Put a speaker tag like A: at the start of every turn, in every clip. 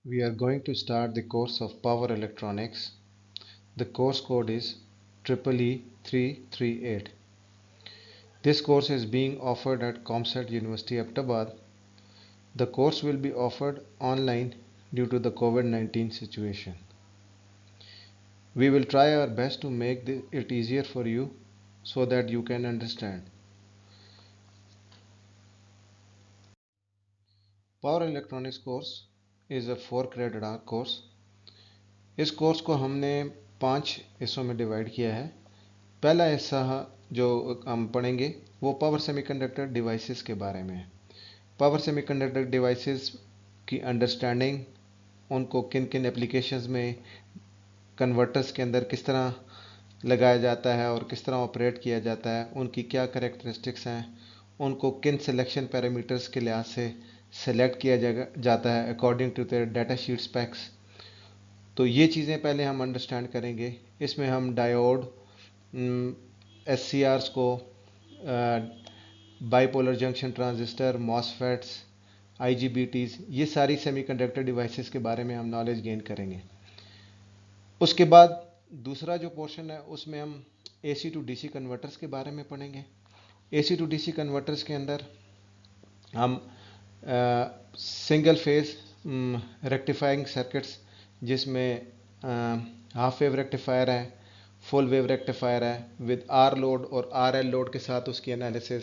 A: We are going to start the course of Power Electronics. The course code is EEE338. This course is being offered at ComSat University Ahmedabad. The course will be offered online due to the COVID-19 situation. We will try our best to make it easier for you so that you can understand. Power Electronics course is a 4 credit hour course. इस course को हमने 5 हिस्सों में divide किया है। पहला हिस्सा जो हम पढ़ेंगे वो पावर सेमीकंडक्टर डिवाइसेस के बारे में है। पावर सेमीकंडक्टर डिवाइसेस की अंडरस्टैंडिंग, उनको किन किन एप्लीकेशंस में कन्वर्टर्स के अंदर किस तरह लगाया जाता है और किस तरह ऑपरेट किया जाता है, उनकी क्या करेक्टरिस्टिक्स हैं, उनको किन सिलेक्शन पैरामीटर्स के लिहाज से सेलेक्ट किया जाता है according to their data sheet specs. तो ये चीज़ें पहले हम अंडरस्टैंड करेंगे। इसमें हम डायोड, SCRs को, bipolar junction transistor, MOSFETs, IGBTs, ये सारी सेमीकंडक्टर डिवाइसेस के बारे में हम नॉलेज गेन करेंगे। उसके बाद दूसरा जो पोर्शन है उसमें हम AC टू DC कन्वर्टर्स के बारे में पढ़ेंगे। AC टू DC कन्वर्टर्स के अंदर हम सिंगल फेज रेक्टिफाइंग सर्किट्स, जिसमें हाफ वेव रेक्टिफायर है, फुल वेव रेक्टिफायर है, विद आर लोड और RL लोड के साथ उसकी एनालिसिस,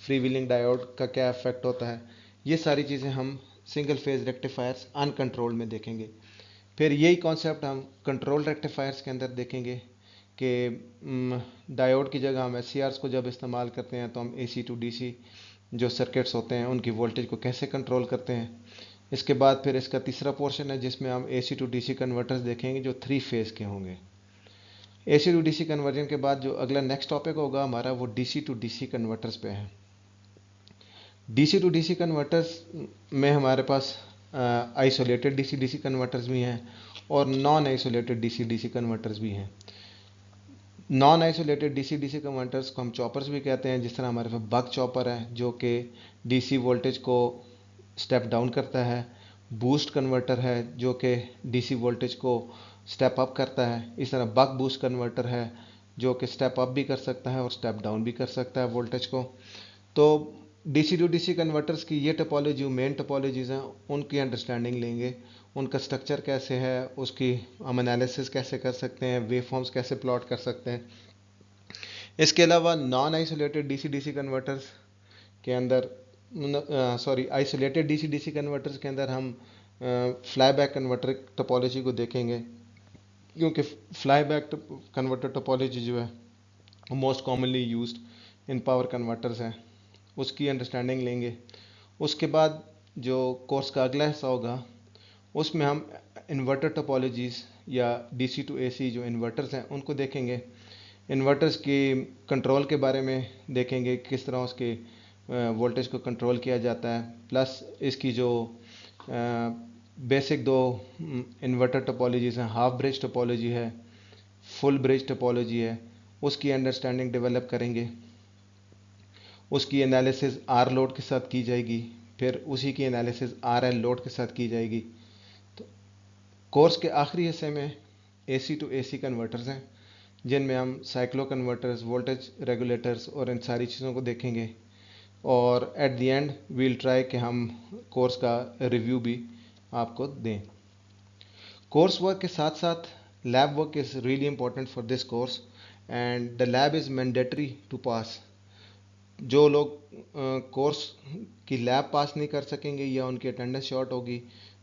A: फ्री व्हीलिंग डायोड का क्या इफेक्ट होता है, ये सारी चीज़ें हम सिंगल फेज रेक्टिफायर्स अनकंट्रोल्ड में देखेंगे। फिर यही कॉन्सेप्ट हम कंट्रोल रेक्टिफायर्स के अंदर देखेंगे कि डायोड की जगह हम SCRs को जब इस्तेमाल करते हैं तो हम AC टू DC जो सर्किट्स होते हैं उनकी वोल्टेज को कैसे कंट्रोल करते हैं। इसके बाद फिर इसका तीसरा पोर्शन है जिसमें हम AC टू DC कन्वर्टर्स देखेंगे जो 3 फेज़ के होंगे। AC टू DC कन्वर्जन के बाद जो अगला नेक्स्ट टॉपिक होगा हमारा वो DC टू DC कन्वर्टर्स पे है। DC टू DC कन्वर्टर्स में हमारे पास आइसोलेटेड DC DC कन्वर्टर्स भी हैं और non isolated DC DC converters भी हैं। Non isolated DC DC converters को हम चॉपर्स भी कहते हैं, जिस तरह हमारे पास बक चॉपर है जो कि DC वोल्टेज को स्टेप डाउन करता है, बूस्ट कन्वर्टर है जो कि DC वोल्टेज को स्टेप अप करता है, इस तरह बक बूस्ट कन्वर्टर है जो कि स्टेप अप भी कर सकता है और स्टेप डाउन भी कर सकता है वोल्टेज को। तो DC टू DC कन्वर्टर्स की ये टोपोलॉजी, मेन टोपोलॉजीज़ हैं, उनकी अंडरस्टैंडिंग लेंगे, उनका स्ट्रक्चर कैसे है, उसकी हम एनालिसिस कैसे कर सकते हैं, वेव फॉर्म्स कैसे प्लॉट कर सकते हैं। इसके अलावा non isolated DC DC converters के अंदर आइसोलेटेड DC DC कन्वर्टर्स के अंदर हम फ्लाई बैक कन्वर्टर टोपोलॉजी को देखेंगे, क्योंकि फ्लाई बैक कन्वर्टर टोपोलॉजी जो है most commonly used in power converters है, उसकी अंडरस्टैंडिंग लेंगे। उसके बाद जो कोर्स का अगला हिस्सा होगा उसमें हम इन्वर्टर टोपोलॉजीज़ या DC टू AC जो इन्वर्टर्स हैं उनको देखेंगे। इन्वर्टर्स की कंट्रोल के बारे में देखेंगे, किस तरह उसके वोल्टेज को कंट्रोल किया जाता है, प्लस इसकी जो बेसिक 2 इन्वर्टर टोपोलॉजीज़ हैं, हाफ ब्रिज टोपोलॉजी है, फुल ब्रिज टोपोलॉजी है, उसकी अंडरस्टैंडिंग डेवलप करेंगे। उसकी एनालिसिस R लोड के साथ की जाएगी, फिर उसी की एनालिसिस RL लोड के साथ की जाएगी। तो कोर्स के आखिरी हिस्से में AC टू AC कन्वर्टर्स हैं, जिनमें हम साइक्लो कन्वर्टर्स, वोल्टेज रेगुलेटर्स और इन सारी चीज़ों को देखेंगे। और at the end will try कि हम कोर्स का रिव्यू भी आपको दें। कोर्स वर्क के साथ साथ lab work is really important for this course and the lab is mandatory to pass. जो लोग कोर्स की लैब पास नहीं कर सकेंगे या उनकी अटेंडेंस शॉर्ट होगी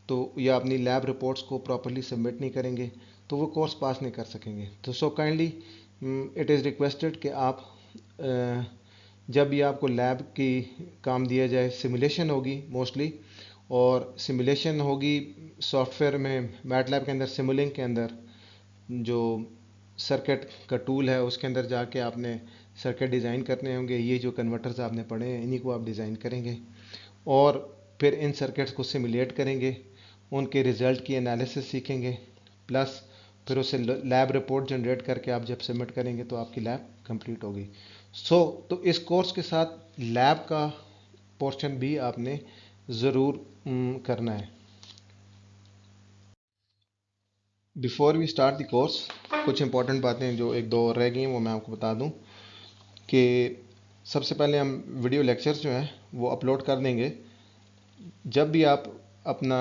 A: तो या अपनी लैब रिपोर्ट्स को प्रॉपरली सबमिट नहीं करेंगे तो वो कोर्स पास नहीं कर सकेंगे। तो so kindly it is requested कि आप जब भी आपको लैब की काम दिया जाए, सिमुलेशन होगी मोस्टली, और सिमुलेशन होगी सॉफ्टवेयर में, मैटलैब के अंदर सिमुलिंक के अंदर जो सर्किट का टूल है उसके अंदर जाके आपने सर्किट डिज़ाइन करने होंगे। ये जो कन्वर्टर्स आपने पढ़े हैं इन्हीं को आप डिज़ाइन करेंगे और फिर इन सर्किट्स को सिमुलेट करेंगे, उनके रिज़ल्ट की एनालिसिस सीखेंगे, प्लस फिर उसे लैब रिपोर्ट जनरेट करके आप जब सबमिट करेंगे तो आपकी लैब कंप्लीट होगी। तो इस कोर्स के साथ लैब का पोर्शन भी आपने ज़रूर करना है। Before we start the course, कुछ इंपॉर्टेंट बातें जो एक दो और रह गई हैं वो मैं आपको बता दूं कि सबसे पहले हम वीडियो लेक्चर्स जो हैं वो अपलोड कर देंगे। जब भी आप अपना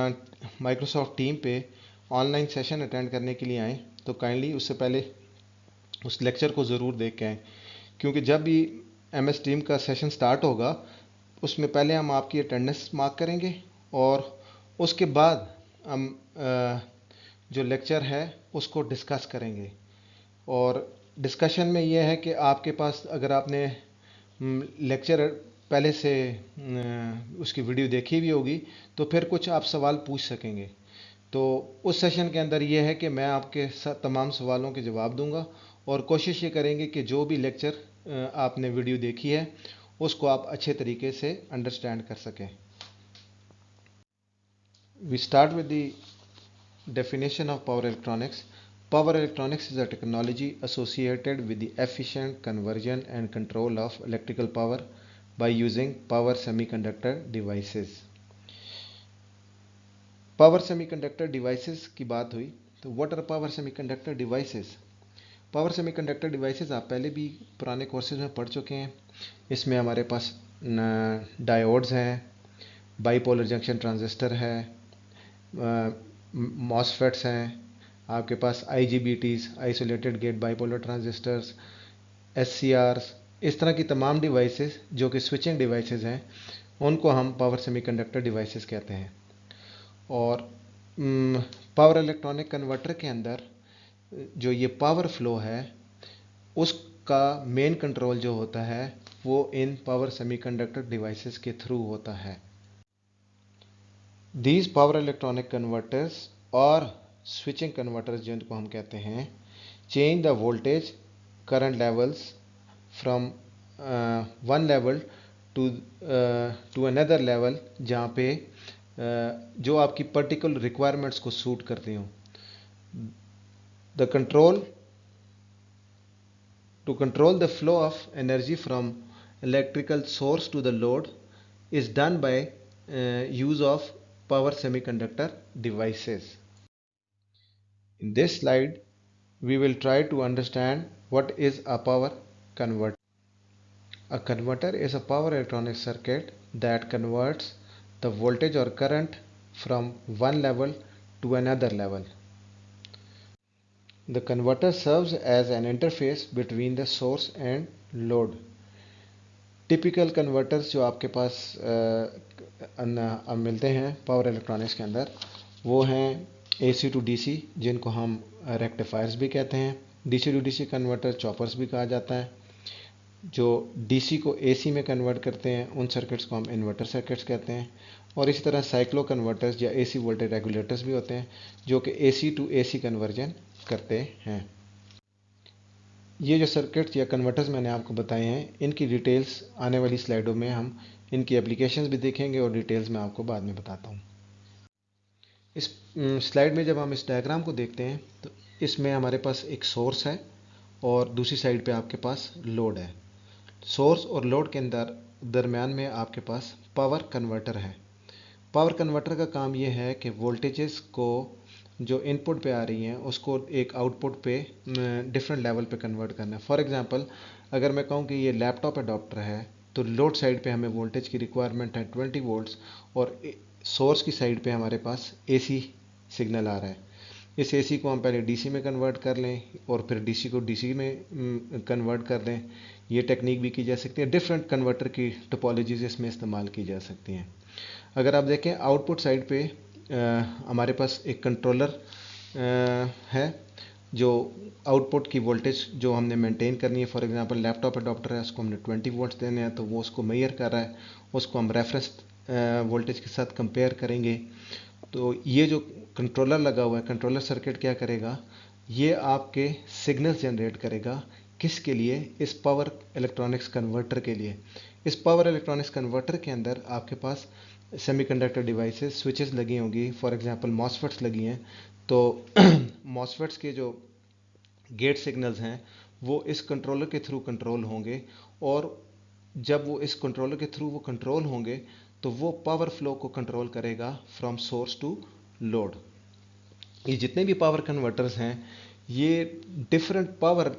A: माइक्रोसॉफ्ट टीम पे ऑनलाइन सेशन अटेंड करने के लिए आएँ तो काइंडली उससे पहले उस लेक्चर को ज़रूर देख के आएँ, क्योंकि जब भी MS टीम का सेशन स्टार्ट होगा उसमें पहले हम आपकी अटेंडेंस मार्क करेंगे और उसके बाद हम जो लेक्चर है उसको डिस्कस करेंगे। और डिस्कशन में यह है कि आपके पास अगर आपने लेक्चर पहले से उसकी वीडियो देखी भी होगी तो फिर कुछ आप सवाल पूछ सकेंगे। तो उस सेशन के अंदर यह है कि मैं आपके तमाम सवालों के जवाब दूंगा और कोशिश ये करेंगे कि जो भी लेक्चर आपने वीडियो देखी है उसको आप अच्छे तरीके से अंडरस्टैंड कर सकें। We start with the definition of power electronics. Power electronics is a technology associated with the efficient conversion and control of electrical power by using power semiconductor devices. Power semiconductor devices की बात हुई तो what are power semiconductor devices? Power semiconductor devices आप पहले भी पुराने courses में पढ़ चुके हैं। इसमें हमारे पास डायोड्स हैं, बाईपोलर जंक्शन ट्रांजिस्टर है, मॉसफेट्स हैं, आपके पास IGBTs, isolated gate bipolar transistors, SCRs, इस तरह की तमाम डिवाइसेस जो कि स्विचिंग डिवाइसेस हैं उनको हम पावर सेमीकंडक्टर डिवाइसेस कहते हैं। और पावर इलेक्ट्रॉनिक कन्वर्टर के अंदर जो ये पावर फ्लो है उसका मेन कंट्रोल जो होता है वो इन पावर सेमीकंडक्टर डिवाइसेस के थ्रू होता है। These power electronic converters और switching converters जिनको हम कहते हैं change the voltage current levels from one level to another level, जहाँ पे जो आपकी particular requirements को suit करती हों। The control to control the flow of energy from electrical source to the load is done by use of power semiconductor devices. In this slide, we will try to understand what is a power converter. A converter is a power electronic circuit that converts the voltage or current from one level to another level. The converter serves as an interface between the source and load. Typical converters जो आपके पास मिलते हैं power electronics के अंदर वो हैं AC to DC, जिनको हम रेक्टिफायर्स भी कहते हैं। DC to DC converter choppers भी कहा जाता है। जो DC को AC में कन्वर्ट करते हैं उन सर्किट्स को हम इन्वर्टर सर्किट्स कहते हैं। और इसी तरह साइक्लो कन्वर्टर्स या AC वोल्टेज रेगुलेटर्स भी होते हैं जो कि AC to AC कन्वर्जन करते हैं। ये जो सर्किट्स या कन्वर्टर्स मैंने आपको बताए हैं इनकी डिटेल्स आने वाली स्लाइडों में हम इनकी एप्लीकेशंस भी देखेंगे और डिटेल्स मैं आपको बाद में बताता हूँ। इस स्लाइड में जब हम इस डायग्राम को देखते हैं तो इसमें हमारे पास एक सोर्स है और दूसरी साइड पे आपके पास लोड है। सोर्स और लोड के अंदर दरमियान में आपके पास पावर कन्वर्टर है। पावर कन्वर्टर का काम ये है कि वोल्टेजेस को जो इनपुट पे आ रही हैं उसको एक आउटपुट पे डिफरेंट लेवल पे कन्वर्ट करना है। फॉर एग्जांपल अगर मैं कहूँ कि ये लैपटॉप अडॉप्टर है तो लोड साइड पे हमें वोल्टेज की रिक्वायरमेंट है 20 वोल्ट्स और सोर्स की साइड पे हमारे पास AC सिग्नल आ रहा है। इस AC को हम पहले DC में कन्वर्ट कर लें और फिर DC को DC में कन्वर्ट कर दें। ये टेक्निक भी की जा सकती है। डिफरेंट कन्वर्टर की टोपोलॉजीज इसमें इस्तेमाल की जा सकती हैं। अगर आप देखें आउटपुट साइड पे हमारे पास एक कंट्रोलर है जो आउटपुट की वोल्टेज जो हमने मेंटेन करनी है। फॉर एग्जांपल लैपटॉप अडॉप्टर है उसको हमने 20 वोल्ट्स देने हैं तो वो उसको मेजर कर रहा है, उसको हम रेफरेंस वोल्टेज के साथ कंपेयर करेंगे। तो ये जो कंट्रोलर लगा हुआ है कंट्रोलर सर्किट क्या करेगा, ये आपके सिग्नल्स जनरेट करेगा। किसके लिए? इस पावर इलेक्ट्रॉनिक्स कन्वर्टर के लिए। इस पावर इलेक्ट्रॉनिक्स कन्वर्टर के अंदर आपके पास सेमीकंडक्टर डिवाइसेस स्विचेस लगी होंगी, फॉर एग्जांपल मॉसफेट्स लगी हैं। तो मॉसफेट्स के जो गेट सिग्नल्स हैं वो इस कंट्रोलर के थ्रू कंट्रोल होंगे और जब वो इस कंट्रोलर के थ्रू वो कंट्रोल होंगे तो वो पावर फ्लो को कंट्रोल करेगा फ्रॉम सोर्स टू लोड। ये जितने भी पावर कन्वर्टर्स हैं ये डिफरेंट पावर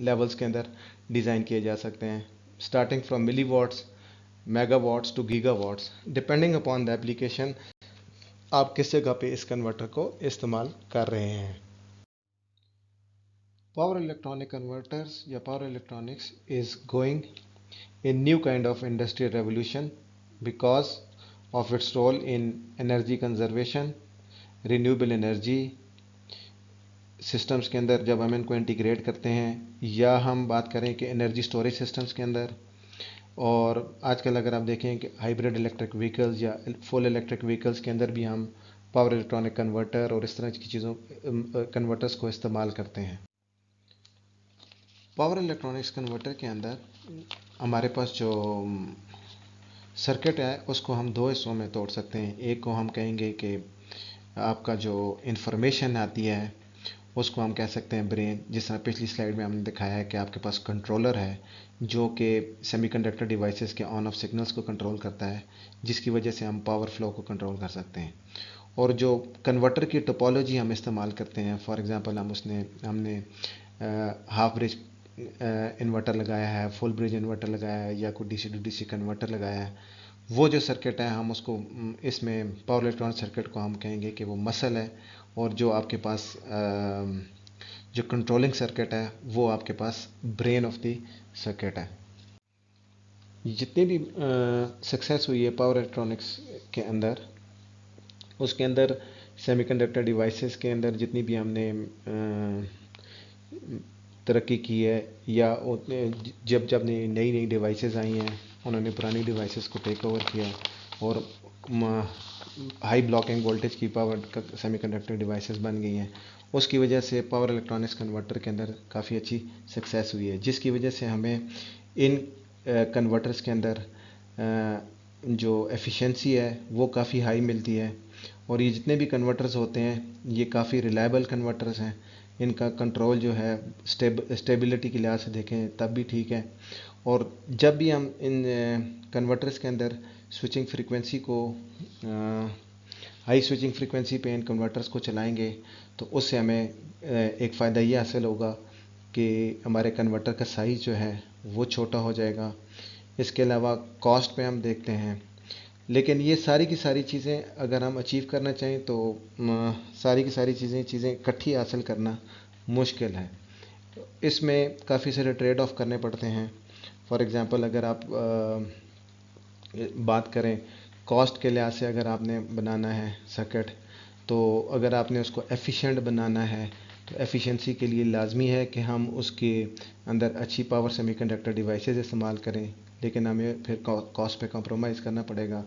A: लेवल्स के अंदर डिज़ाइन किए जा सकते हैं, starting from milli watts, megawatts to gigawatts, depending upon the application आप किस जगह पे इस कन्वर्टर को इस्तेमाल कर रहे हैं। पावर इलेक्ट्रॉनिक कन्वर्टर्स या power electronics is going in new kind of industrial revolution because of its role in energy conservation, renewable energy systems के अंदर जब हम इनको इंटीग्रेट करते हैं, या हम बात करें कि एनर्जी स्टोरेज सिस्टम्स के अंदर। और आजकल अगर आप देखें कि हाइब्रिड इलेक्ट्रिक व्हीकल्स या फुल इलेक्ट्रिक व्हीकल्स के अंदर भी हम पावर इलेक्ट्रॉनिक कन्वर्टर और इस तरह की चीज़ों कन्वर्टर्स को इस्तेमाल करते हैं। पावर इलेक्ट्रॉनिक्स कन्वर्टर के अंदर हमारे पास जो सर्किट है उसको हम दो हिस्सों में तोड़ सकते हैं। एक को हम कहेंगे कि आपका जो इंफॉर्मेशन आती है उसको हम कह सकते हैं ब्रेन। जिस तरह पिछली स्लाइड में हमने दिखाया है कि आपके पास कंट्रोलर है जो कि सेमीकंडक्टर डिवाइसेस के ऑन ऑफ सिग्नल्स को कंट्रोल करता है, जिसकी वजह से हम पावर फ्लो को कंट्रोल कर सकते हैं। और जो कन्वर्टर की टोपोलॉजी हम इस्तेमाल करते हैं, फॉर एग्जांपल हमने हाफ ब्रिज इन्वर्टर लगाया है, फुल ब्रिज इन्वर्टर लगाया है, या कोई डीसी टू डीसी कन्वर्टर लगाया है, वो जो सर्किट है हम उसको इसमें पावर इलेक्ट्रॉनिक सर्किट को हम कहेंगे कि वो मसल है। और जो आपके पास जो कंट्रोलिंग सर्किट है वो आपके पास ब्रेन ऑफ द सर्किट है। जितनी भी सक्सेस हुई है पावर इलेक्ट्रॉनिक्स के अंदर, उसके अंदर सेमीकंडक्टर डिवाइसेस के अंदर जितनी भी हमने तरक्की की है, या जब जब नई नई डिवाइसेस आई हैं उन्होंने पुरानी डिवाइसेस को टेक ओवर किया और हाई ब्लॉकिंग वोल्टेज की पावर सेमीकंडक्टर डिवाइसेस बन गई हैं। उसकी वजह से पावर इलेक्ट्रॉनिक्स कन्वर्टर के अंदर काफ़ी अच्छी सक्सेस हुई है, जिसकी वजह से हमें इन कन्वर्टर्स के अंदर जो एफिशिएंसी है वो काफ़ी हाई मिलती है। और ये जितने भी कन्वर्टर्स होते हैं ये काफ़ी रिलायबल कन्वर्टर्स हैं। इनका कंट्रोल जो है स्टेबिलिटी के लिहाज से देखें तब भी ठीक है। और जब भी हम इन कन्वर्टर्स के अंदर स्विचिंग फ्रीक्वेंसी को हाई स्विचिंग फ्रीक्वेंसी पे इन कन्वर्टर्स को चलाएंगे तो उससे हमें एक फ़ायदा ये हासिल होगा कि हमारे कन्वर्टर का साइज़ जो है वो छोटा हो जाएगा। इसके अलावा कॉस्ट पे हम देखते हैं, लेकिन ये सारी की सारी चीज़ें अगर हम अचीव करना चाहें तो सारी की सारी चीज़ें इकट्ठी हासिल करना मुश्किल है। इसमें काफ़ी सारे ट्रेड ऑफ करने पड़ते हैं। फॉर एग्ज़ाम्पल अगर आप बात करें कॉस्ट के लिहाज से, अगर आपने बनाना है सर्किट, तो अगर आपने उसको एफिशिएंट बनाना है तो एफिशिएंसी के लिए लाजमी है कि हम उसके अंदर अच्छी पावर सेमीकंडक्टर डिवाइसेस इस्तेमाल करें, लेकिन हमें फिर कॉस्ट पे कॉम्प्रोमाइज़ करना पड़ेगा।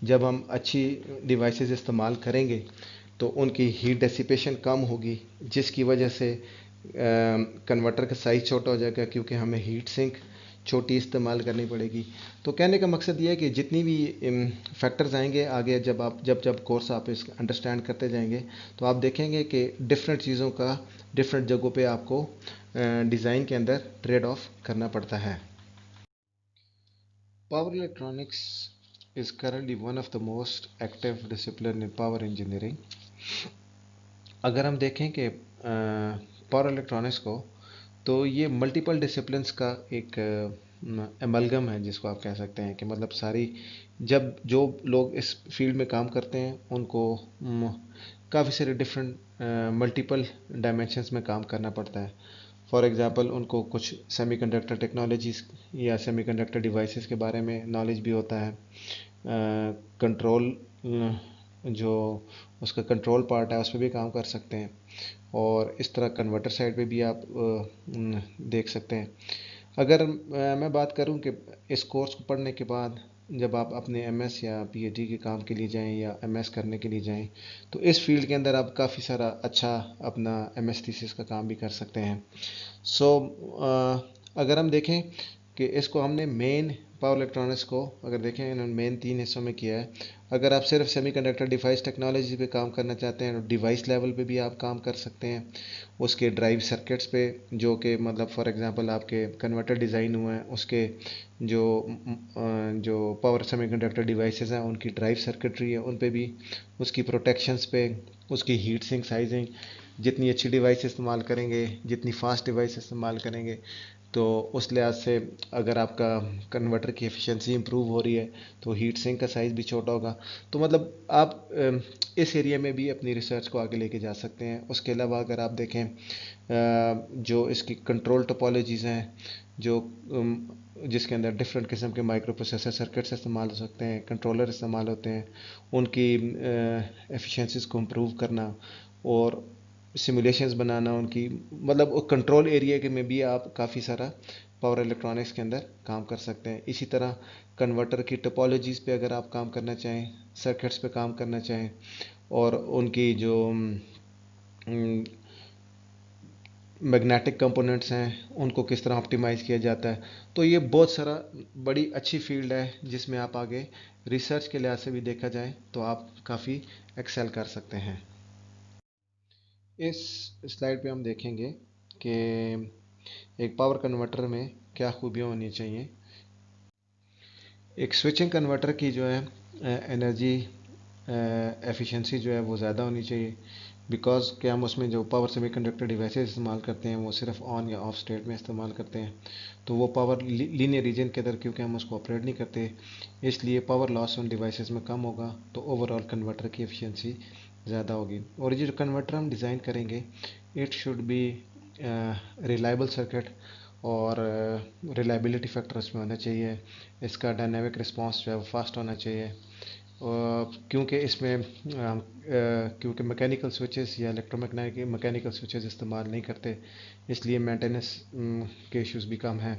A: जब हम अच्छी डिवाइसेस इस्तेमाल करेंगे तो उनकी हीट डिसिपेशन कम होगी, जिसकी वजह से कन्वर्टर का साइज़ छोटा हो जाएगा क्योंकि हमें हीट सिंक छोटी इस्तेमाल करनी पड़ेगी। तो कहने का मकसद ये है कि जितनी भी फैक्टर्स आएंगे आगे, जब कोर्स आप इस अंडरस्टैंड करते जाएंगे तो आप देखेंगे कि डिफरेंट चीज़ों का डिफरेंट जगहों पे आपको डिज़ाइन के अंदर ट्रेड ऑफ करना पड़ता है। Power electronics is currently one of the most active discipline in power engineering। अगर हम देखें कि पावर इलेक्ट्रॉनिक्स को, तो ये मल्टीपल डिसिप्लिन्स का एक एमलगम है, जिसको आप कह सकते हैं कि मतलब सारी जब जो लोग इस फील्ड में काम करते हैं उनको काफ़ी सारे डिफरेंट मल्टीपल डायमेंशंस में काम करना पड़ता है। फॉर एग्ज़ाम्पल उनको कुछ सेमीकंडक्टर टेक्नोलॉजीज़ या सेमीकंडक्टर डिवाइसेस के बारे में नॉलेज भी होता है। कंट्रोल जो उसका कंट्रोल पार्ट है उस पर भी काम कर सकते हैं, और इस तरह कन्वर्टर साइड पे भी आप देख सकते हैं। अगर मैं बात करूं कि इस कोर्स को पढ़ने के बाद जब आप अपने एमएस या पीएचडी के काम के लिए जाएं या एमएस करने के लिए जाएं, तो इस फील्ड के अंदर आप काफ़ी सारा अच्छा अपना एमएस थीसिस का काम भी कर सकते हैं। अगर हम देखें कि इसको हमने मेन पावर इलेक्ट्रॉनिक्स को अगर देखें इन्होंने मेन 3 हिस्सों में किया है। अगर आप सिर्फ सेमीकंडक्टर डिवाइस टेक्नोलॉजी पे काम करना चाहते हैं तो डिवाइस लेवल पे भी आप काम कर सकते हैं, उसके ड्राइव सर्किट्स पे, जो कि मतलब फॉर एग्जांपल आपके कन्वर्टर डिज़ाइन हुए हैं उसके जो जो पावर सेमीकंडक्टर डिवाइसेस हैं उनकी ड्राइव सर्किटरी है उन पे भी, उसकी प्रोटेक्शंस पे, उसकी हीट सिंक साइजिंग, जितनी अच्छी डिवाइस इस्तेमाल करेंगे, जितनी फास्ट डिवाइस इस्तेमाल करेंगे, तो उस लिहाज से अगर आपका कन्वर्टर की एफिशिएंसी इंप्रूव हो रही है तो हीट सिंक का साइज़ भी छोटा होगा। तो मतलब आप इस एरिया में भी अपनी रिसर्च को आगे लेके जा सकते हैं। उसके अलावा अगर आप देखें जो इसकी कंट्रोल टोपोलॉजीज़ हैं, जो जिसके अंदर डिफरेंट किस्म के माइक्रो प्रोसेसर सर्किट्स इस्तेमाल हो सकते हैं, कंट्रोलर इस्तेमाल होते हैं, उनकी एफिशिएंसीज को इम्प्रूव करना और सिमुलेशंस बनाना उनकी, मतलब कंट्रोल एरिया के में भी आप काफ़ी सारा पावर इलेक्ट्रॉनिक्स के अंदर काम कर सकते हैं। इसी तरह कन्वर्टर की टोपोलॉजीज़ पे अगर आप काम करना चाहें, सर्किट्स पे काम करना चाहें और उनकी जो मैग्नेटिक कंपोनेंट्स हैं उनको किस तरह ऑप्टिमाइज़ किया जाता है, तो ये बहुत सारा बड़ी अच्छी फील्ड है जिसमें आप आगे रिसर्च के लिहाज से भी देखा जाए तो आप काफ़ी एक्सेल कर सकते हैं। इस स्लाइड पे हम देखेंगे कि एक पावर कन्वर्टर में क्या खूबियाँ होनी चाहिए। एक स्विचिंग कन्वर्टर की जो है एनर्जी एफिशिएंसी जो है वो ज़्यादा होनी चाहिए, बिकॉज़ कि हम उसमें जो पावर सेमीकंडक्टर डिवाइसेस इस्तेमाल करते हैं वो सिर्फ ऑन या ऑफ स्टेट में इस्तेमाल करते हैं, तो वो पावर लीनियर रीजन के अंदर क्योंकि हम उसको ऑपरेट नहीं करते, इसलिए पावर लॉस उन डिवाइसेस में कम होगा, तो ओवरऑल कन्वर्टर की एफिशिएंसी ज़्यादा होगी। और ये जो कन्वर्टर हम डिज़ाइन करेंगे it should be reliable circuit और रिलायबिलिटी फैक्टर उसमें होना चाहिए, इसका डायनेमिक रिस्पांस जो है वो फास्ट होना चाहिए, क्योंकि इसमें क्योंकि मैकेनिकल स्विचेस या इलेक्ट्रोमैग्नेटिक मैकेनिकल स्विचेस इस्तेमाल नहीं करते, इसलिए मेंटेनेंस के इश्यूज भी कम हैं।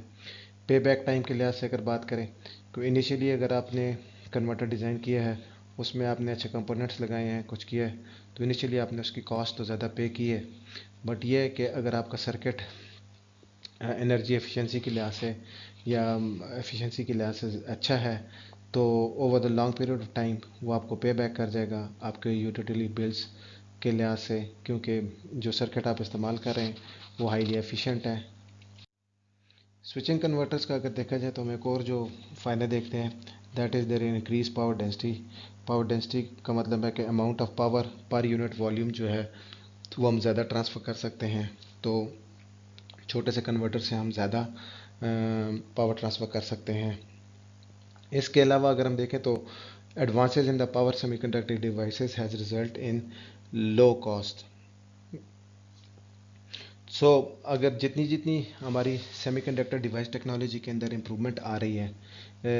A: पे बैक टाइम के लिहाज से अगर बात करें तो इनिशियली अगर आपने कन्वर्टर डिज़ाइन किया है, उसमें आपने अच्छे कंपोनेंट्स लगाए हैं, कुछ किया है, तो इनिशियली आपने उसकी कॉस्ट तो ज़्यादा पे की है, बट ये है कि अगर आपका सर्किट एनर्जी एफिशिएंसी के लिहाज से या एफिशिएंसी के लिहाज से अच्छा है तो over the long period of time वो आपको पे बैक कर जाएगा आपके यूटिलिटी बिल्स के लिहाज से, क्योंकि जो सर्किट आप इस्तेमाल कर रहे हैं वो हाईली एफिशिएंट है। स्विचिंग कन्वर्टर्स का अगर देखा जाए तो हम एक और जो फ़ायदा देखते हैं that is their increase power density. Power density का मतलब है कि amount of power per unit volume जो है तो वो हम ज़्यादा ट्रांसफ़र कर सकते हैं, तो छोटे से कन्वर्टर से हम ज़्यादा पावर ट्रांसफ़र कर सकते हैं। इसके अलावा अगर हम देखें तो advances in the power semiconductor devices has result in low cost. So अगर जितनी जितनी हमारी सेमीकंडक्टर डिवाइस टेक्नोलॉजी के अंदर इम्प्रूवमेंट आ रही है,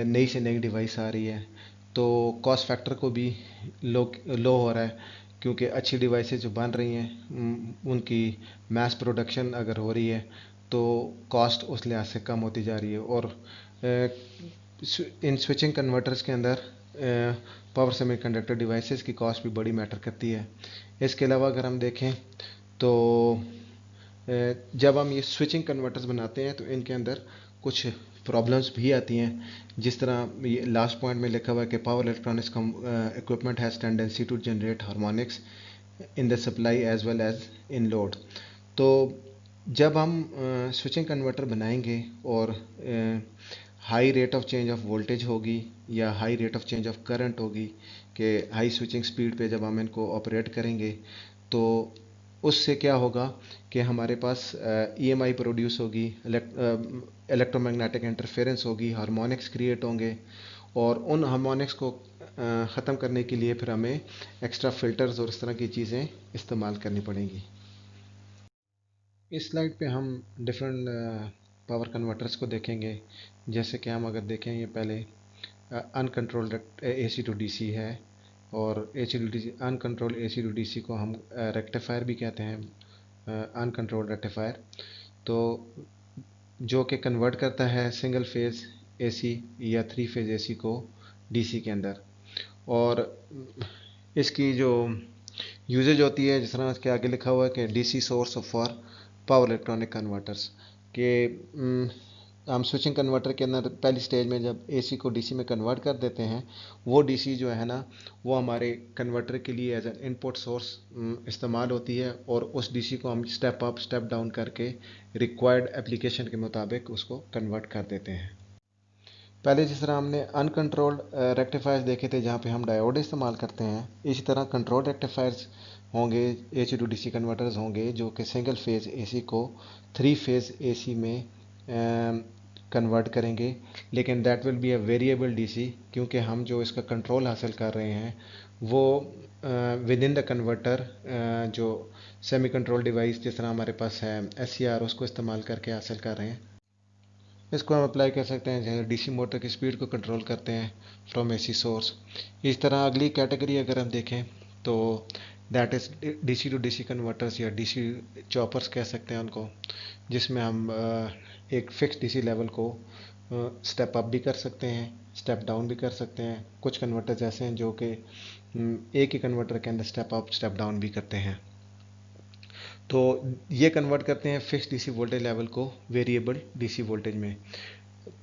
A: नई से नई डिवाइस आ रही है, तो कॉस्ट फैक्टर को भी लो हो रहा है, क्योंकि अच्छी डिवाइसेस जो बन रही हैं उनकी मास प्रोडक्शन अगर हो रही है तो कॉस्ट उस लिहाज से कम होती जा रही है। और इन स्विचिंग कन्वर्टर्स के अंदर पावर सेमीकंडक्टर डिवाइसेस की कॉस्ट भी बड़ी मैटर करती है। इसके अलावा अगर हम देखें तो जब हम ये स्विचिंग कन्वर्टर्स बनाते हैं तो इनके अंदर कुछ प्रॉब्लम्स भी आती हैं, जिस तरह ये लास्ट पॉइंट में लिखा हुआ है कि power electronics equipment has tendency to generate harmonics in the supply as well as in load. तो जब हम स्विचिंग कन्वर्टर बनाएंगे और high rate of change of voltage होगी या high rate of change of current होगी, कि हाई स्विचिंग स्पीड पे जब हम इनको ऑपरेट करेंगे तो उससे क्या होगा कि हमारे पास ईएमआई प्रोड्यूस होगी, इलेक्ट्रोमैग्नेटिक इंटरफेरेंस होगी, हार्मोनिक्स क्रिएट होंगे, और उन हार्मोनिक्स को ख़त्म करने के लिए फिर हमें एक्स्ट्रा फिल्टर्स और इस तरह की चीज़ें इस्तेमाल करनी पड़ेंगी। इस स्लाइड पे हम डिफरेंट पावर कन्वर्टर्स को देखेंगे। जैसे कि हम अगर देखें ये पहले अनकंट्रोल्ड एसी टू डीसी है, और AC to DC uncontrolled AC to DC को हम रेक्टिफायर भी कहते हैं, अनकंट्रोल्ड रेक्टिफायर, तो जो कि कन्वर्ट करता है सिंगल फेज़ एसी या 3 फेज़ एसी को डीसी के अंदर। और इसकी जो यूजेज होती है, जिस तरह इसके आगे लिखा हुआ है कि DC source for power electronic converters, के हम स्विचिंग कन्वर्टर के अंदर पहली स्टेज में जब एसी को डीसी में कन्वर्ट कर देते हैं, वो डीसी जो है ना, वो हमारे कन्वर्टर के लिए एज एन इनपुट सोर्स इस्तेमाल होती है, और उस डीसी को हम स्टेप अप स्टेप डाउन करके रिक्वायर्ड एप्लीकेशन के मुताबिक उसको कन्वर्ट कर देते हैं। पहले जिस तरह हमने अनकंट्रोल्ड रेक्टिफायर्स देखे थे जहाँ पे हम डायोड इस्तेमाल करते हैं, इसी तरह कंट्रोल रेक्टिफायर्स होंगे, एसी टू डीसी कन्वर्टर्स होंगे जो कि सिंगल फेज एसी को थ्री फेज एसी में कन्वर्ट करेंगे। लेकिन that will be a variable DC, क्योंकि हम जो इसका कंट्रोल हासिल कर रहे हैं वो विद इन द कन्वर्टर, जो सेमी कंट्रोल डिवाइस जिस तरह हमारे पास है एससीआर, उसको इस्तेमाल करके हासिल कर रहे हैं। इसको हम अप्लाई कर सकते हैं जैसे डीसी मोटर की स्पीड को कंट्रोल करते हैं फ्रॉम एसी सोर्स। इस तरह अगली कैटेगरी अगर हम देखें तो that is DC to DC converters या डीसी चॉपर्स कह सकते हैं उनको, जिसमें हम एक फिक्स डीसी लेवल को स्टेप अप भी कर सकते हैं, स्टेप डाउन भी कर सकते हैं। कुछ कन्वर्टर्स ऐसे हैं जो कि एक ही कन्वर्टर के अंदर स्टेप अप स्टेप डाउन भी करते हैं। तो ये कन्वर्ट करते हैं फिक्स डीसी वोल्टेज लेवल को वेरिएबल डीसी वोल्टेज में।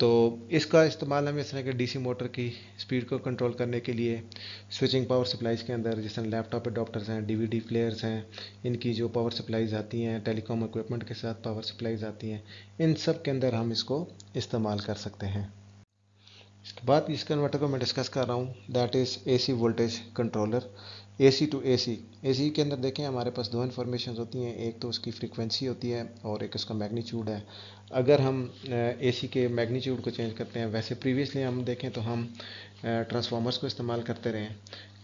A: तो इसका इस्तेमाल हम इस तरह के डीसी मोटर की स्पीड को कंट्रोल करने के लिए स्विचिंग पावर सप्लाईज के अंदर, जैसे लैपटॉप अडॉप्टर्स हैं, डीवीडी प्लेयर्स हैं, इनकी जो पावर सप्लाईज आती हैं, टेलीकॉम इक्विपमेंट के साथ पावर सप्लाईज आती हैं, इन सब के अंदर हम इसको इस्तेमाल कर सकते हैं। इसके बाद इस कन्वर्टर को मैं डिस्कस कर रहा हूँ, that is AC voltage controller. AC to AC, AC के अंदर देखें हमारे पास दो इन्फॉर्मेशन होती हैं, एक तो उसकी फ्रीक्वेंसी होती है और एक उसका मैग्नीट्यूड है। अगर हम एसी के मैग्नीट्यूड को चेंज करते हैं, वैसे प्रीवियसली हम देखें तो हम ट्रांसफार्मर्स को इस्तेमाल करते रहे,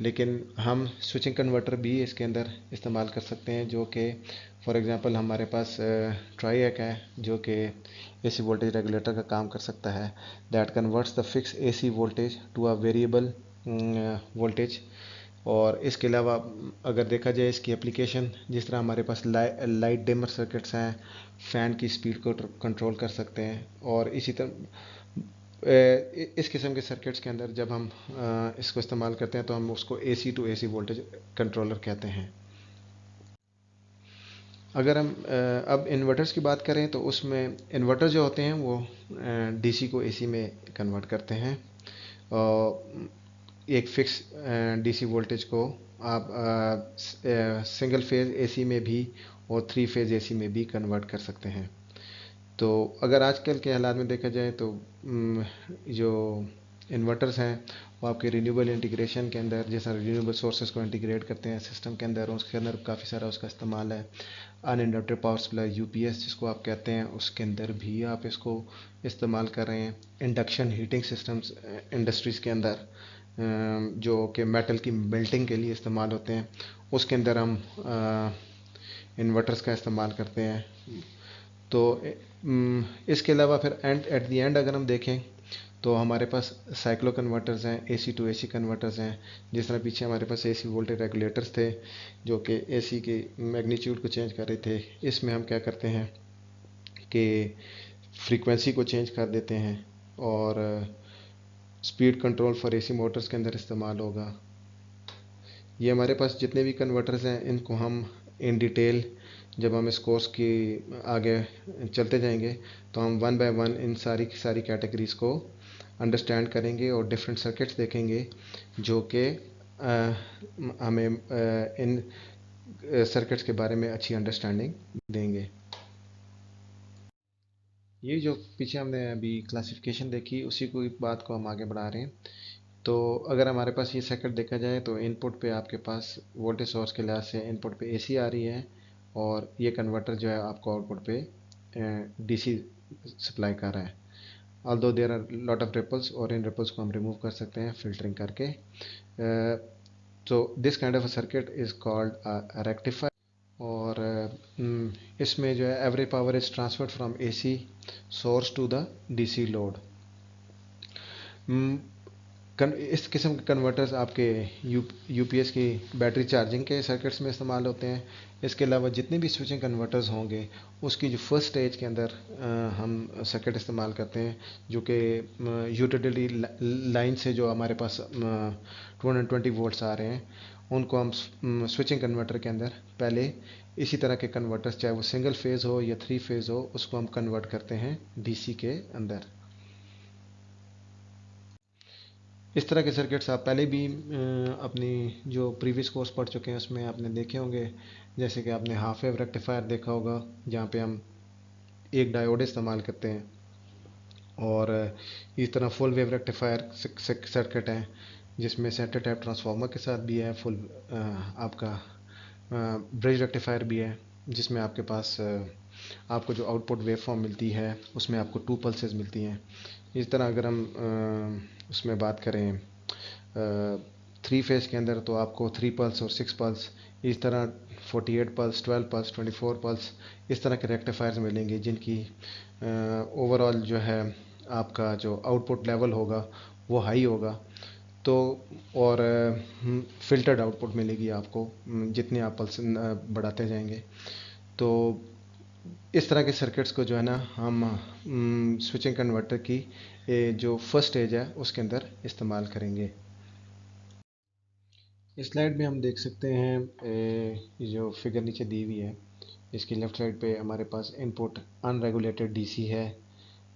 A: लेकिन हम स्विचिंग कन्वर्टर भी इसके अंदर इस्तेमाल कर सकते हैं, जो कि फॉर एग्जांपल हमारे पास ट्राईएक है जो कि एसी वोल्टेज रेगुलेटर का काम कर सकता है, that converts the fix AC voltage to a variable voltage. और इसके अलावा अगर देखा जाए इसकी एप्लीकेशन, जिस तरह हमारे पास लाइट डिमर सर्किट्स हैं, फ़ैन की स्पीड को कंट्रोल कर सकते हैं, और इसी तरह इस किस्म के सर्किट्स के अंदर जब हम इसको इस्तेमाल करते हैं तो हम उसको AC to AC voltage controller कहते हैं। अगर हम अब इन्वर्टर्स की बात करें तो उसमें इन्वर्टर जो होते हैं वो डीसी को एसी में कन्वर्ट करते हैं, और एक फिक्स डीसी वोल्टेज को आप सिंगल फेज एसी में भी और थ्री फेज एसी में भी कन्वर्ट कर सकते हैं। तो अगर आजकल के हालात में देखा जाए तो जो इन्वर्टर्स हैं वो आपके रिन्यूएबल इंटीग्रेशन के अंदर, जैसा रिन्यूएबल सोर्सेज को इंटीग्रेट करते हैं सिस्टम के अंदर, उसके अंदर काफ़ी सारा उसका इस्तेमाल है। अनइंटरप्टेड पावर सप्लाई यूपीएस जिसको आप कहते हैं, उसके अंदर भी आप इसको इस्तेमाल कर रहे हैं। इंडक्शन हीटिंग सिस्टम्स इंडस्ट्रीज़ के अंदर जो कि मेटल की मेल्टिंग के लिए इस्तेमाल होते हैं, उसके अंदर हम इन्वर्टर्स का इस्तेमाल करते हैं। तो इसके अलावा फिर एट द एंड अगर हम देखें तो हमारे पास साइक्लो कन्वर्टर्स हैं, एसी टू एसी कन्वर्टर्स हैं। जिस तरह पीछे हमारे पास एसी वोल्टेज रेगुलेटर्स थे जो कि एसी के मैग्नीट्यूड को चेंज कर रहे थे, इसमें हम क्या करते हैं कि फ्रीक्वेंसी को चेंज कर देते हैं, और speed control for AC Motors के अंदर इस्तेमाल होगा। ये हमारे पास जितने भी कन्वर्टर्स हैं इनको हम इन डिटेल जब हम इस कोर्स की आगे चलते जाएंगे तो हम वन बाय वन इन सारी की सारी कैटेगरीज़ को अंडरस्टैंड करेंगे और डिफरेंट सर्किट्स देखेंगे जो कि हमें इन सर्किट्स के बारे में अच्छी अंडरस्टैंडिंग देंगे। ये जो पीछे हमने अभी क्लासिफिकेशन देखी, उसी को बात को हम आगे बढ़ा रहे हैं। तो अगर हमारे पास ये सर्किट देखा जाए तो इनपुट पे आपके पास वोल्टेज सोर्स के लिहाज से इनपुट पे एसी आ रही है, और ये कन्वर्टर जो है आपको आउटपुट पे डीसी सप्लाई कर रहा है। Although there are lot of ripples, और इन रिपल्स को हम रिमूव कर सकते हैं फिल्टरिंग करके। तो this kind of a circuit is called rectifier. और इसमें जो है every power is transferred from AC source to the DC load. इस किस्म के कन्वर्टर्स आपके यूपीएस की बैटरी चार्जिंग के सर्किट्स में इस्तेमाल होते हैं। इसके अलावा जितने भी स्विचिंग कन्वर्टर्स होंगे उसकी जो फर्स्ट स्टेज के अंदर हम सर्किट इस्तेमाल करते हैं, जो कि यूटिलिटी लाइन से जो हमारे पास 220 वोल्ट्स आ रहे हैं, उनको हम स्विचिंग कन्वर्टर के अंदर पहले इसी तरह के कन्वर्टर्स, चाहे वो सिंगल फेज़ हो या 3 फेज़ हो, उसको हम कन्वर्ट करते हैं डीसी के अंदर। इस तरह के सर्किट्स आप पहले भी अपनी जो प्रीवियस कोर्स पढ़ चुके हैं उसमें आपने देखे होंगे। जैसे कि आपने हाफ वेव रेक्टिफायर देखा होगा, जहाँ पे हम एक डायोड इस्तेमाल करते हैं, और इस तरह फुल वेव रेक्टिफायर सर्किट है जिसमें सेंटर टैप ट्रांसफार्मर के साथ भी है, फुल आपका ब्रिज रेक्टिफायर भी है, जिसमें आपके पास आपको जो आउटपुट वेव फॉर्म मिलती है उसमें आपको 2 पल्सेस मिलती हैं। इस तरह अगर हम उसमें बात करें 3 फेज़ के अंदर, तो आपको 3 पल्स और 6 पल्स, इस तरह 48 पल्स, 12 पल्स, 24 पल्स, इस तरह के रेक्टिफायर्स मिलेंगे, जिनकी ओवरऑल जो है आपका जो आउटपुट लेवल होगा वो हाई होगा। तो और फिल्टर्ड आउटपुट मिलेगी आपको जितने आप पल्स बढ़ाते जाएंगे। तो इस तरह के सर्किट्स को जो है ना हम स्विचिंग कन्वर्टर की जो फर्स्ट स्टेज है उसके अंदर इस्तेमाल करेंगे। इस स्लाइड में हम देख सकते हैं ये जो फिगर नीचे दी हुई है, इसकी लेफ़्ट साइड पे हमारे पास इनपुट अनरेगुलेटेड डीसी है,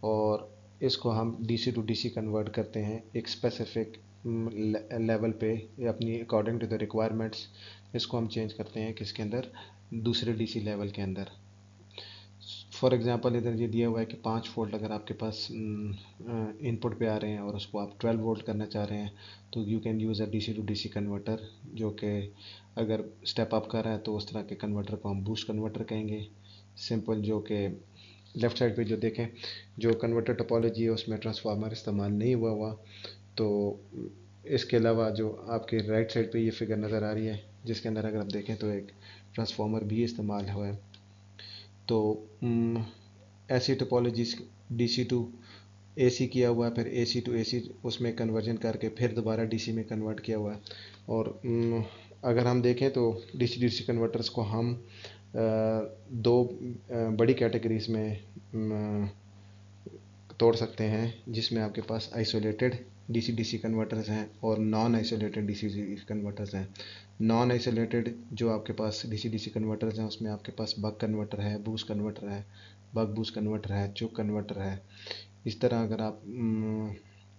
A: और इसको हम डीसी टू डीसी कन्वर्ट करते हैं एक स्पेसिफिक लेवल पे, अपनी अकॉर्डिंग टू द रिक्वायरमेंट्स इसको हम चेंज करते हैं किसके अंदर, दूसरे डीसी लेवल के अंदर। फॉर एग्जांपल इधर ये दिया हुआ है कि 5 वोल्ट अगर आपके पास इनपुट पे आ रहे हैं और उसको आप 12 वोल्ट करना चाह रहे हैं, तो you can use a DC to DC converter, जो कि अगर स्टेप अप कर रहा है तो उस तरह के कन्वर्टर को हम बूस्ट कन्वर्टर कहेंगे। सिंपल, जो कि लेफ़्ट साइड पे जो देखें, जो कन्वर्टर टोपोलॉजी है उसमें ट्रांसफार्मर इस्तेमाल नहीं हुआ। तो इसके अलावा जो आपके राइट साइड पे ये फिगर नज़र आ रही है, जिसके अंदर अगर आप देखें तो एक ट्रांसफार्मर भी इस्तेमाल हुआ है। तो ऐसी टोपोलॉजीज डीसी टू एसी किया हुआ है, फिर एसी टू एसी उसमें कन्वर्जन करके फिर दोबारा डीसी में कन्वर्ट किया हुआ है। और अगर हम देखें तो डीसी डीसी कन्वर्टर्स को हम दो बड़ी कैटेगरीज में तोड़ सकते हैं, जिसमें आपके पास आइसोलेटेड डीसी डीसी कन्वर्टर्स हैं और non isolated DC DC converters हैं। नॉन आइसोलेटेड जो आपके पास डीसी डीसी कन्वर्टर्स हैं उसमें आपके पास बक कन्वर्टर है, बूस्ट कन्वर्टर है, बक बूस्ट कन्वर्टर है, चुक कन्वर्टर है। इस तरह अगर आप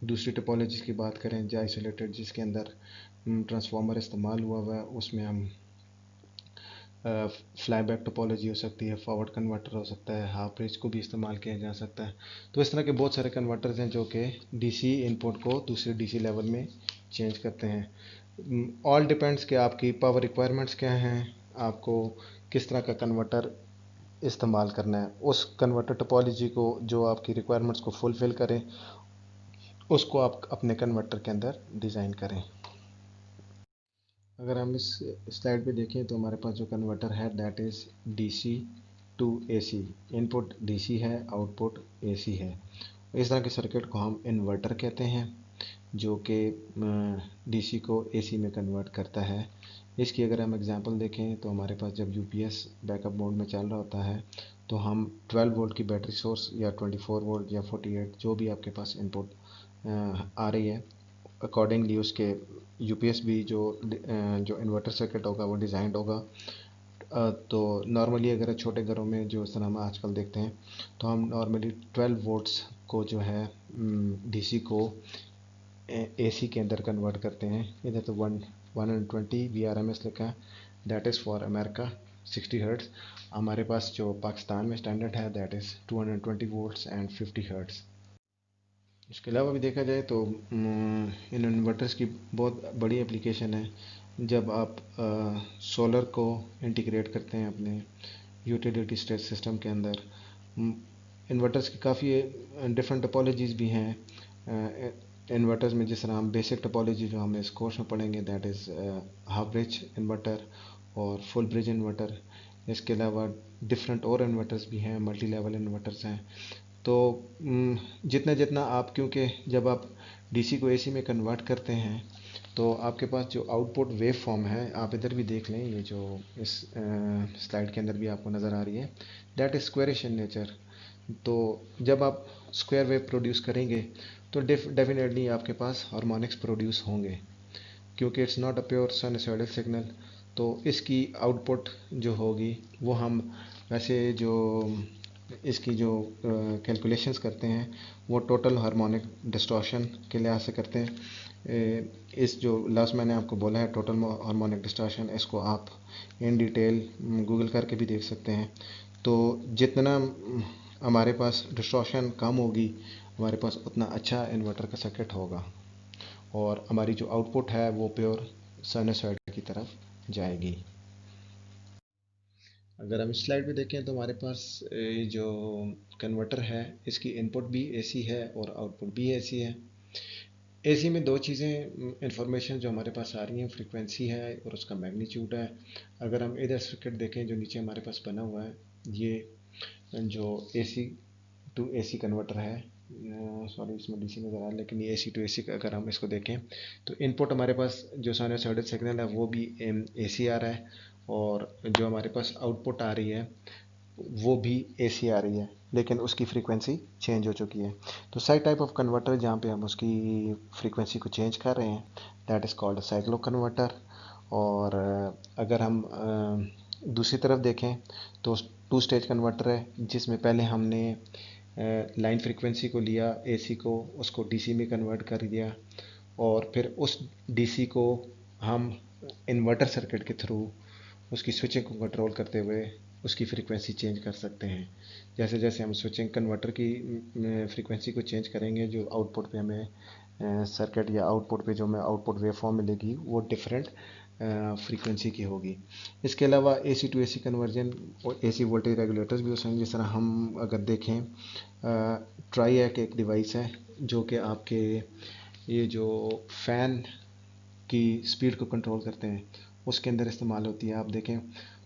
A: दूसरी टोपोलॉजीज़ की बात करें जो आइसोलेटेड, जिसके अंदर ट्रांसफार्मर इस्तेमाल हुआ है, उसमें हम फ्लाई बैक टोपोलॉजी हो सकती है, फॉरवर्ड कन्वर्टर हो सकता है, हाफ ब्रिज को भी इस्तेमाल किया जा सकता है। तो इस तरह के बहुत सारे कन्वर्टर्स हैं जो कि डीसी इनपुट को दूसरे डीसी लेवल में चेंज करते हैं। ऑल डिपेंड्स कि आपकी पावर रिक्वायरमेंट्स क्या हैं, आपको किस तरह का कन्वर्टर इस्तेमाल करना है, उस कन्वर्टर टोपोलॉजी को जो आपकी रिक्वायरमेंट्स को फुलफ़िल करे उसको आप अपने कन्वर्टर के अंदर डिज़ाइन करें। अगर हम इस स्लाइड पे देखें तो हमारे पास जो कन्वर्टर है that is DC to AC. Input DC है, आउटपुट एसी है। इस तरह के सर्किट को हम इन्वर्टर कहते हैं, जो कि डीसी को एसी में कन्वर्ट करता है। इसकी अगर हम एग्जांपल देखें तो हमारे पास जब यूपीएस बैकअप मोड में चल रहा होता है तो हम 12 वोल्ट की बैटरी सोर्स या 24 वोल्ट या 48 जो भी आपके पास इनपुट आ रही है, अकॉर्डिंगली उसके यूपीएस भी जो इन्वर्टर सर्किट होगा वो डिज़ाइंड होगा। तो नॉर्मली अगर छोटे घरों में जो इस तरह हम आजकल देखते हैं, तो हम नॉर्मली 12 वोल्ट्स को जो है डीसी को एसी के अंदर कन्वर्ट करते हैं। इधर तो 120 VRMS लिखा है, that is for America 60 hertz. हमारे पास जो पाकिस्तान में स्टैंडर्ड है that is 220 volts and 50 hertz. इसके अलावा भी देखा जाए तो इन इन्वर्टर्स की बहुत बड़ी एप्लीकेशन है। जब आप सोलर को इंटीग्रेट करते हैं अपने यूटिलिटी स्टेट सिस्टम के अंदर, इन्वर्टर्स की काफ़ी डिफरेंट टोपोलॉजीज़ भी हैं। इन्वर्टर्स में जिस तरह हम बेसिक टोपोलॉजी जो हम इस कोर्स में पढ़ेंगे that is half bridge inverter और फुल ब्रिज इन्वर्टर। इसके अलावा डिफरेंट और इन्वर्टर्स भी हैं, मल्टी लेवल इन्वर्टर्स हैं। तो जितना जितना आप, क्योंकि जब आप डीसी को एसी में कन्वर्ट करते हैं तो आपके पास जो आउटपुट वेव फॉर्म है, आप इधर भी देख लें, ये जो इस स्लाइड के अंदर भी आपको नज़र आ रही है, दैट इज़ स्क्वेयरिश इन नेचर। तो जब आप स्क्वायर वेव प्रोड्यूस करेंगे तो डेफिनेटली आपके पास हार्मोनिक्स प्रोड्यूस होंगे, क्योंकि it's not a pure sinusoidal signal, तो इसकी आउटपुट जो होगी वो हम वैसे जो इसकी जो कैलकुलेशंस करते हैं वो टोटल हार्मोनिक डिस्टॉर्शन के लिहाज से करते हैं। इस जो लास्ट मैंने आपको बोला है टोटल हार्मोनिक डिस्टॉर्शन, इसको आप इन डिटेल गूगल करके भी देख सकते हैं। तो जितना हमारे पास डिस्टॉर्शन कम होगी, हमारे पास उतना अच्छा इन्वर्टर का सर्किट होगा और हमारी जो आउटपुट है वो प्योर साइनसॉइड की तरफ जाएगी। अगर हम इस स्लाइड पे देखें तो हमारे पास ये जो कन्वर्टर है इसकी इनपुट भी एसी है और आउटपुट भी एसी है। एसी में दो चीज़ें इंफॉर्मेशन जो हमारे पास आ रही हैं, फ्रीक्वेंसी है और उसका मैग्नीट्यूड है। अगर हम इधर सर्किट देखें जो नीचे हमारे पास बना हुआ है, ये जो एसी टू एसी कन्वर्टर है, सॉरी इसमें डीसी नज़र आ रहा है लेकिन ये एसी टू एसी अगर हम इसको देखें तो इनपुट हमारे पास जो साइनसॉइडल सिग्नल है वो भी एसी आ रहा है और जो हमारे पास आउटपुट आ रही है वो भी एसी आ रही है, लेकिन उसकी फ्रीक्वेंसी चेंज हो चुकी है। तो साइड टाइप ऑफ कन्वर्टर जहाँ पे हम उसकी फ्रीक्वेंसी को चेंज कर रहे हैं that is called cyclo converter. और अगर हम दूसरी तरफ देखें तो टू स्टेज कन्वर्टर है जिसमें पहले हमने लाइन फ्रीक्वेंसी को लिया, एसी को, उसको डीसी में कन्वर्ट कर दिया और फिर उस डीसी को हम इन्वर्टर सर्किट के थ्रू उसकी स्विचिंग को कंट्रोल करते हुए उसकी फ्रीक्वेंसी चेंज कर सकते हैं। जैसे जैसे हम स्विचिंग कन्वर्टर की फ्रीक्वेंसी को चेंज करेंगे, जो आउटपुट पे हमें सर्किट या आउटपुट पे जो हमें आउटपुट वेवफॉर्म मिलेगी वो डिफरेंट फ्रीक्वेंसी की होगी। इसके अलावा एसी टू एसी कन्वर्जन और एसी वोल्टेज रेगुलेटर्स भी हो सकते हैं। जिस तरह हम अगर देखें ट्राईएक एक डिवाइस है जो कि आपके ये जो फ़ैन की स्पीड को कंट्रोल करते हैं उसके अंदर इस्तेमाल होती है। आप देखें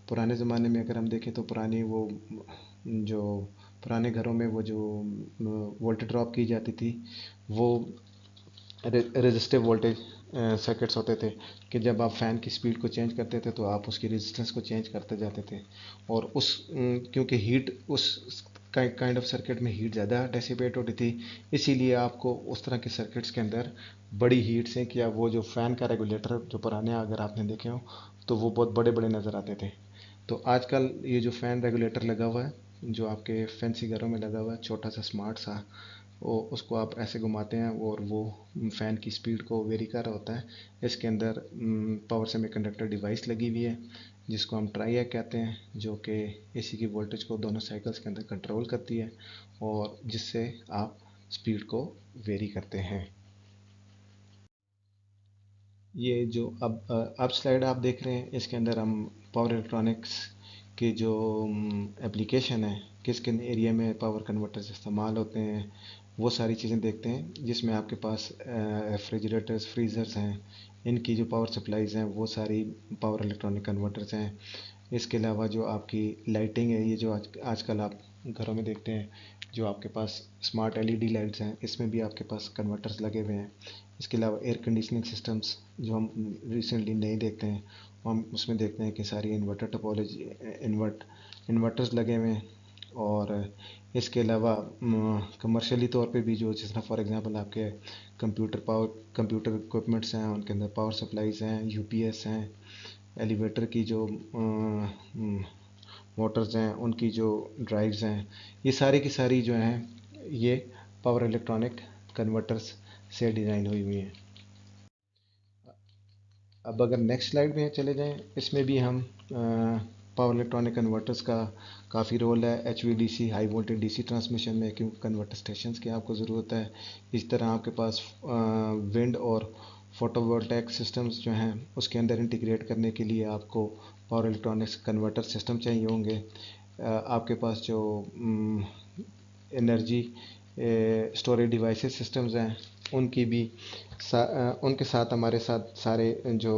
A: पुराने ज़माने में अगर हम देखें तो पुरानी वो जो पुराने घरों में वो जो वोल्टेज ड्रॉप की जाती थी वो रेजिस्टिव वोल्टेज सर्किट्स होते थे कि जब आप फ़ैन की स्पीड को चेंज करते थे तो आप उसकी रेजिस्टेंस को चेंज करते जाते थे और उस क्योंकि हीट उस काइंड ऑफ सर्किट में हीट ज़्यादा डेसिपेट होती थी, इसीलिए आपको उस तरह के सर्किट्स के अंदर बड़ी हीट सिंक या वो जो फ़ैन का रेगुलेटर जो पुराने अगर आपने देखे हो तो वो बहुत बड़े बड़े नज़र आते थे। तो आजकल ये जो फ़ैन रेगुलेटर लगा हुआ है जो आपके फैंसी घरों में लगा हुआ है, छोटा सा स्मार्ट सा, वो उसको आप ऐसे घुमाते हैं और वो फ़ैन की स्पीड को वेरी कर रहा होता है। इसके अंदर पावर सेमीकंडक्टर डिवाइस लगी हुई है जिसको हम ट्राईएक कहते हैं, जो कि एसी की वोल्टेज को दोनों साइकिल्स के अंदर कंट्रोल करती है और जिससे आप स्पीड को वेरी करते हैं। ये जो अब स्लाइड आप देख रहे हैं इसके अंदर हम पावर इलेक्ट्रॉनिक्स के जो एप्लीकेशन है, किस किन एरिया में पावर कन्वर्टर्स इस्तेमाल होते हैं, वो सारी चीज़ें देखते हैं। जिसमें आपके पास रेफ्रिजरेटर्स, फ्रीज़र्स हैं, इनकी जो पावर सप्लाईज़ हैं वो सारी पावर इलेक्ट्रॉनिक कन्वर्टर्स हैं। इसके अलावा जो आपकी लाइटिंग है, ये जो आजकल आप घरों में देखते हैं जो आपके पास स्मार्ट एलईडी लाइट्स हैं, इसमें भी आपके पास कन्वर्टर्स लगे हुए हैं। इसके अलावा एयर कंडीशनिंग सिस्टम्स जो हम रिसेंटली नए देखते हैं, हम उसमें देखते हैं कि सारी इन्वर्टर टोपोलॉजी इन्वर्टर्स लगे हुए हैं। और इसके अलावा कमर्शियली तौर पे भी जो जिस तरह फॉर एग्जांपल आपके कंप्यूटर इक्विपमेंट्स हैं उनके अंदर पावर सप्लाईज हैं, यूपीएस हैं, एलिवेटर की जो मोटर्स हैं उनकी जो ड्राइव्स हैं, ये सारी की सारी जो हैं ये पावर इलेक्ट्रॉनिक कन्वर्टर्स से डिज़ाइन हुई हुई हैं। अब अगर नेक्स्ट स्लाइड में चले जाएं, इसमें भी हम पावर इलेक्ट्रॉनिक कन्वर्टर्स का काफ़ी रोल है H V D C high voltage DC transmission में, क्योंकि कन्वर्टर स्टेशंस की आपको ज़रूरत है। इस तरह आपके पास विंड और फोटोवोल्टेइक सिस्टम्स जो हैं उसके अंदर इंटीग्रेट करने के लिए आपको पावर इलेक्ट्रॉनिक्स कन्वर्टर सिस्टम चाहिए होंगे। आपके पास जो एनर्जी स्टोरेज डिवाइसेस सिस्टम्स हैं उनकी भी उनके साथ हमारे साथ सारे जो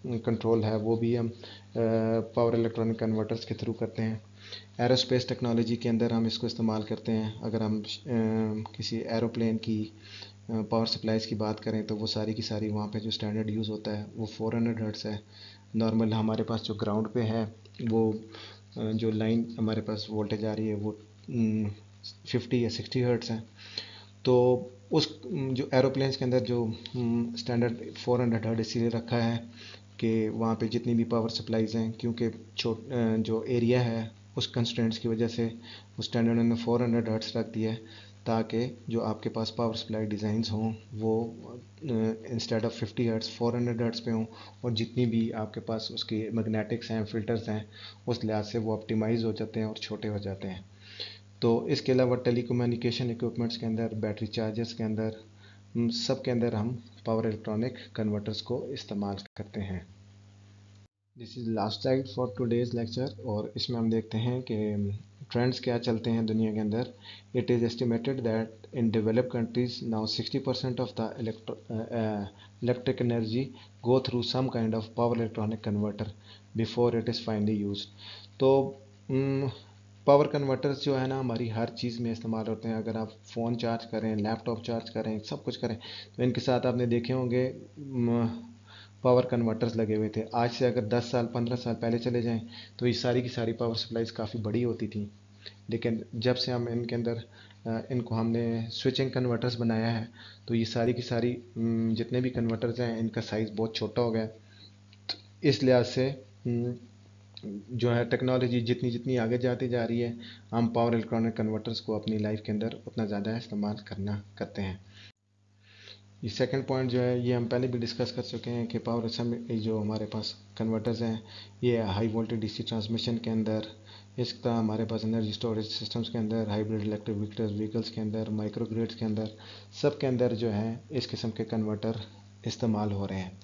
A: कंट्रोल है वो भी हम पावर इलेक्ट्रॉनिक कन्वर्टर्स के थ्रू करते हैं। एरोस्पेस टेक्नोलॉजी के अंदर हम इसको इस्तेमाल करते हैं। अगर हम किसी एरोप्लेन की पावर सप्लाईज़ की बात करें तो वो सारी की सारी वहाँ पे जो स्टैंडर्ड यूज़ होता है वो 400 हर्ट्ज़ है। नॉर्मल हमारे पास जो ग्राउंड पे है वो जो लाइन हमारे पास वोल्टेज आ रही है वो 50 या 60 हर्ट्ज़ है। तो उस जो एरोप्लेन्स के अंदर जो स्टैंडर्ड 400 हर्ट्ज इसीलिए रखा है कि वहाँ पे जितनी भी पावर सप्लाईज हैं, क्योंकि जो एरिया है उस कंस्ट्रेंट्स की वजह से उस स्टैंडर्ड ने 400 हर्ट्ज रख दिया है, ताकि जो आपके पास पावर सप्लाई डिज़ाइंस हों वो इंस्टेड ऑफ 50 हर्ट्ज 400 हर्ट्ज पे हों, और जितनी भी आपके पास उसकी मैग्नेटिक्स हैं, फिल्टर्स हैं, उस लिहाज से वो ऑप्टिमाइज़ हो जाते हैं और छोटे हो जाते हैं। तो इसके अलावा टेलीकम्युनिकेशन इक्विपमेंट्स के अंदर, बैटरी चार्जर्स के अंदर, सब के अंदर हम पावर इलेक्ट्रॉनिक कन्वर्टर्स को इस्तेमाल करते हैं। This is last slide for today's lecture, और इसमें हम देखते हैं कि ट्रेंड्स क्या चलते हैं दुनिया के अंदर। It is estimated that in developed countries now 60% of the electric energy go through some kind of power electronic converter before it is finally use. तो पावर कन्वर्टर्स जो है ना, हमारी हर चीज़ में इस्तेमाल होते हैं। अगर आप फ़ोन चार्ज करें, लैपटॉप चार्ज करें, सब कुछ करें, तो इनके साथ आपने देखे होंगे पावर कन्वर्टर्स लगे हुए थे। आज से अगर 10 साल 15 साल पहले चले जाएं तो ये सारी की सारी पावर सप्लाईज काफ़ी बड़ी होती थी, लेकिन जब से हम इनके अंदर इनको हमने स्विचिंग कन्वर्टर्स बनाया है, तो ये सारी की सारी जितने भी कन्वर्टर्स हैं इनका साइज़ बहुत छोटा हो गया है। इस लिहाज से जो है टेक्नोलॉजी जितनी जितनी आगे जाती जा रही है, हम पावर इलेक्ट्रॉनिक कन्वर्टर्स को अपनी लाइफ के अंदर उतना ज़्यादा इस्तेमाल करते हैं। ये सेकंड पॉइंट जो है ये हम पहले भी डिस्कस कर चुके हैं कि पावर असेंबली जो हमारे पास कन्वर्टर्स हैं, ये हाई वोल्टेज डीसी ट्रांसमिशन के अंदर, इसका हमारे पास एनर्जी स्टोरेज सिस्टम्स के अंदर, हाइब्रिड इलेक्ट्रिक व्हीकल्स के अंदर, माइक्रो ग्रिड्स के अंदर, सब के अंदर जो है इस किस्म के कन्वर्टर इस्तेमाल हो रहे हैं।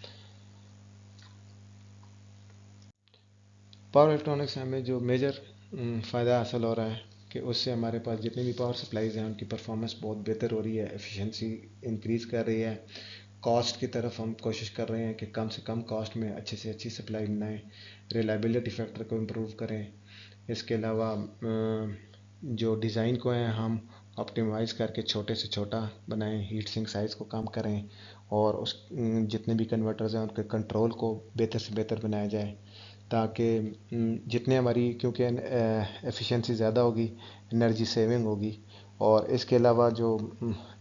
A: पावर इलेक्ट्रॉनिक्स से हमें जो मेजर फ़ायदा हासिल हो रहा है कि उससे हमारे पास जितनी भी पावर सप्लाईज हैं उनकी परफॉर्मेंस बहुत बेहतर हो रही है, एफिशिएंसी इंक्रीज़ कर रही है। कॉस्ट की तरफ हम कोशिश कर रहे हैं कि कम से कम कॉस्ट में अच्छे से अच्छी सप्लाई बनाएं, रिलायबिलिटी फैक्टर को इम्प्रूव करें। इसके अलावा जो डिज़ाइन को हैं हम ऑप्टिमाइज़ करके छोटे से छोटा बनाएं, हीट सिंक साइज़ को कम करें, और उस जितने भी कन्वर्टर्स हैं उनके कंट्रोल को बेहतर से बेहतर बनाया जाए, ताकि जितने हमारी, क्योंकि एफिशिएंसी ज़्यादा होगी, एनर्जी सेविंग होगी। और इसके अलावा जो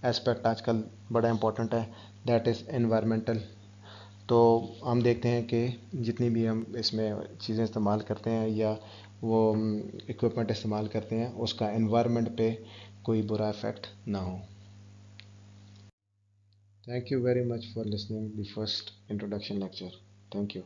A: एस्पेक्ट आजकल बड़ा इम्पोर्टेंट है, दैट इज़ एनवायरमेंटल। तो हम देखते हैं कि जितनी भी हम इसमें चीज़ें इस्तेमाल करते हैं या वो इक्विपमेंट इस्तेमाल करते हैं, उसका एनवायरनमेंट पे कोई बुरा इफ़ेक्ट ना हो। Thank you very much for listening the first introduction lecture. Thank you.